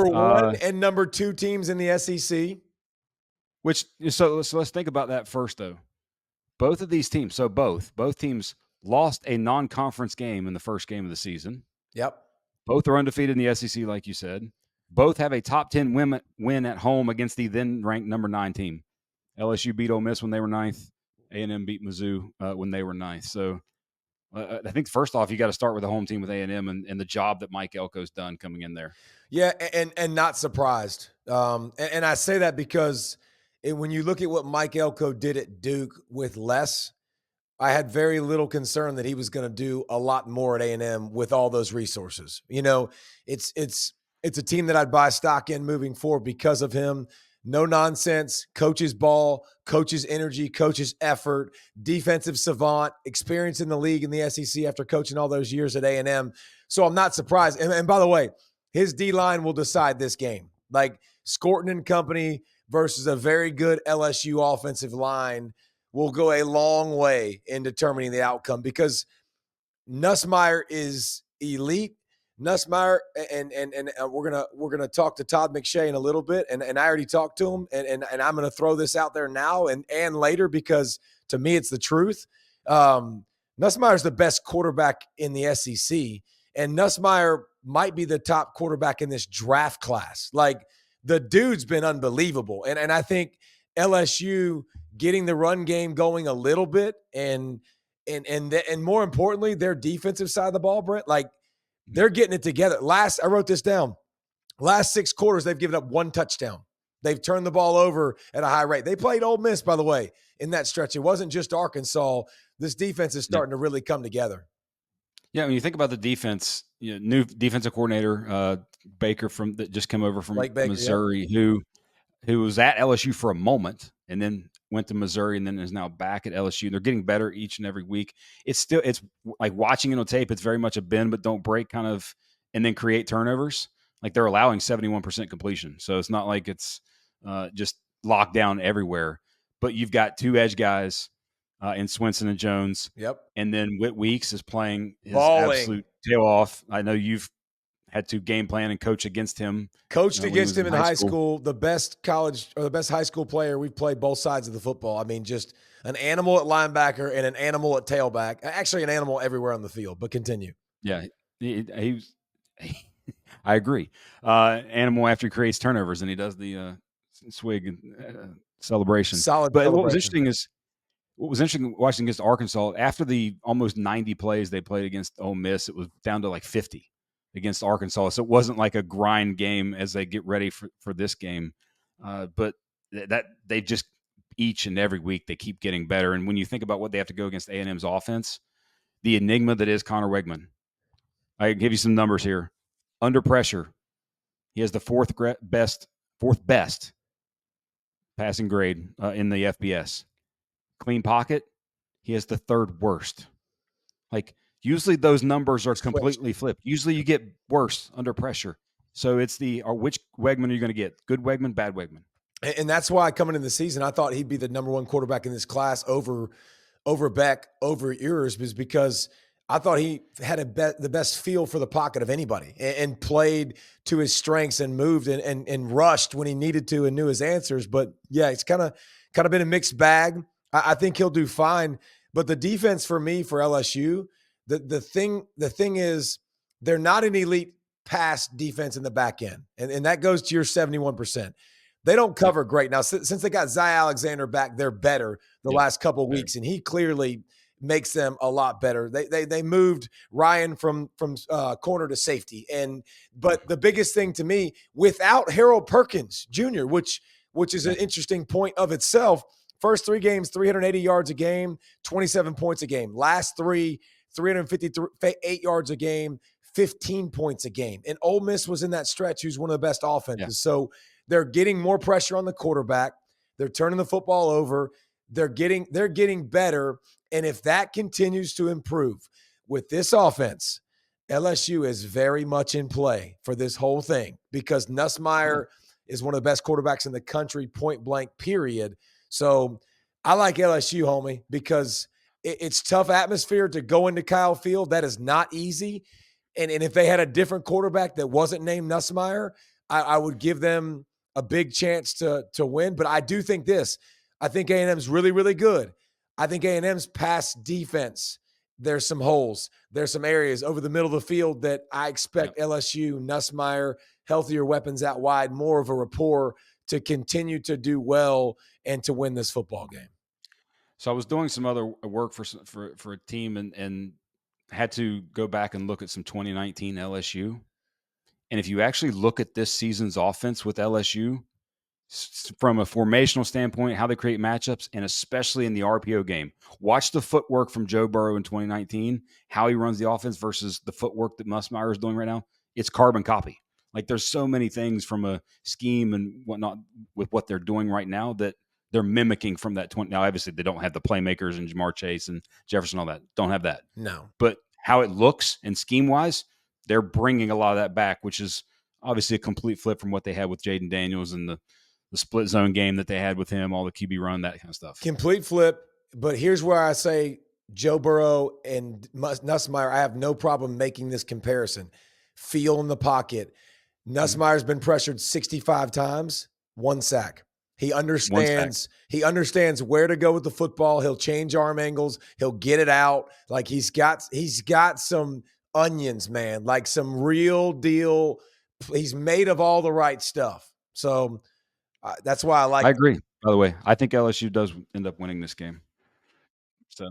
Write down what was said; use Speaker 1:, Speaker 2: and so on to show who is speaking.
Speaker 1: number 1 and number 2 teams in the SEC.
Speaker 2: So let's think about that first, though. Both of these teams, so both teams lost a non-conference game in the first game of the season.
Speaker 1: Yep.
Speaker 2: Both are undefeated in the SEC, like you said. Both have a top 10 win at home against the then-ranked number 9 team. LSU beat Ole Miss when they were 9th. A&M beat Mizzou when they were 9th. So I think first off, you got to start with the home team with A&M and the job that Mike Elko's done coming in there.
Speaker 1: Yeah, and not surprised. And I say that because when you look at what Mike Elko did at Duke with less, I had very little concern that he was going to do a lot more at A&M with all those resources. You know, it's a team that I'd buy stock in moving forward because of him. No nonsense, coaches ball, coaches energy, coaches effort, defensive savant, experience in the league in the SEC after coaching all those years at A&M. So I'm not surprised. And by the way, his D-line will decide this game. Like Scorton and company versus a very good LSU offensive line will go a long way in determining the outcome because Nussmeier is elite. Nussmeier, and we're gonna talk to Todd McShay in a little bit, and I already talked to him, and I'm gonna throw this out there now and later because to me it's the truth. Nussmeier's the best quarterback in the SEC, and Nussmeier might be the top quarterback in this draft class. Like the dude's been unbelievable, and I think LSU getting the run game going a little bit, and more importantly, their defensive side of the ball, Brent, like. They're getting it together. I wrote this down. Last 6 quarters, they've given up 1 touchdown. They've turned the ball over at a high rate. They played Ole Miss, by the way, in that stretch. It wasn't just Arkansas. This defense is starting to really come together.
Speaker 2: Yeah, when you think about the defense, new defensive coordinator, Baker that just came over from Missouri, who was at LSU for a moment and then went to Missouri and then is now back at LSU. They're getting better each and every week. It's like watching it on tape. It's very much a bend but don't break kind of, and then create turnovers. Like they're allowing 71% completion. So it's not like it's just locked down everywhere. But you've got 2 edge guys in Swinson and Jones.
Speaker 1: Yep.
Speaker 2: And then Whit Weeks is playing his absolute tail off. I know you've had to game plan and coach against him.
Speaker 1: Coached against him in high school. The best college or the best high school player. We've played both sides of the football. I mean, just an animal at linebacker and an animal at tailback. Actually, an animal everywhere on the field. But continue.
Speaker 2: Yeah, I agree. Animal after he creates turnovers and he does the swig celebration.
Speaker 1: Solid.
Speaker 2: But what was interesting watching against Arkansas after the almost 90 plays they played against Ole Miss, it was down to like 50. Against Arkansas. So it wasn't like a grind game as they get ready for this game. But that they just each and every week they keep getting better. And when you think about what they have to go against A&M's offense, the enigma that is Connor Wegman. I give you some numbers here. Under pressure, he has the fourth best passing grade in the FBS. Clean pocket, he has the 3rd worst. Like, usually those numbers are completely flipped. Usually you get worse under pressure. So it's which Wegman are you going to get? Good Wegman, bad Wegman.
Speaker 1: And that's why coming into the season, I thought he'd be the number 1 quarterback in this class over Beck, over Ewers, is because I thought he had the best feel for the pocket of anybody and played to his strengths and moved and rushed when he needed to and knew his answers. But yeah, it's kind of been a mixed bag. I think he'll do fine. But the defense for me, for LSU, the thing is they're not an elite pass defense in the back end. And that goes to your 71%. They don't cover great. Now, since they got Zy Alexander back, they're better the last couple of weeks, and he clearly makes them a lot better. They moved Ryan from corner to safety. But the biggest thing to me, without Harold Perkins Jr., which is an interesting point of itself, first 3 games, 380 yards a game, 27 points a game. Last 3, 358 yards a game, 15 points a game. And Ole Miss was in that stretch, who's one of the best offenses. Yeah. So they're getting more pressure on the quarterback. They're turning the football over. They're getting better. And if that continues to improve with this offense, LSU is very much in play for this whole thing because Nussmeier is one of the best quarterbacks in the country, point blank, period. So I like LSU, homie, because it's tough atmosphere to go into Kyle Field. That is not easy. And if they had a different quarterback that wasn't named Nussmeier, I would give them a big chance to win. But I do think this. I think A&M's really, really good. I think A&M's pass defense, there's some holes. There's some areas over the middle of the field that I expect LSU, Nussmeier, healthier weapons out wide, more of a rapport to continue to do well and to win this football game.
Speaker 2: So I was doing some other work for a team and had to go back and look at some 2019 LSU. And if you actually look at this season's offense with LSU, from a formational standpoint, how they create matchups, and especially in the RPO game, watch the footwork from Joe Burrow in 2019, how he runs the offense versus the footwork that Nussmeier is doing right now. It's carbon copy. Like there's so many things from a scheme and whatnot with what they're doing right now that they're mimicking from that 20. Now, obviously, they don't have the playmakers and Jamar Chase and Jefferson, all that. Don't have that.
Speaker 1: No.
Speaker 2: But how it looks and scheme-wise, they're bringing a lot of that back, which is obviously a complete flip from what they had with Jaden Daniels and the split zone game that they had with him, all the QB run, that kind of stuff.
Speaker 1: Complete flip. But here's where I say Joe Burrow and Nussmeier, I have no problem making this comparison. Feel in the pocket. Nussmeier's been pressured 65 times, 1 sack. He understands where to go with the football. He'll change arm angles. He'll get it out. Like he's got some onions, man, like some real deal. He's made of all the right stuff. So that's why I
Speaker 2: agree. By the way, I think LSU does end up winning this game. So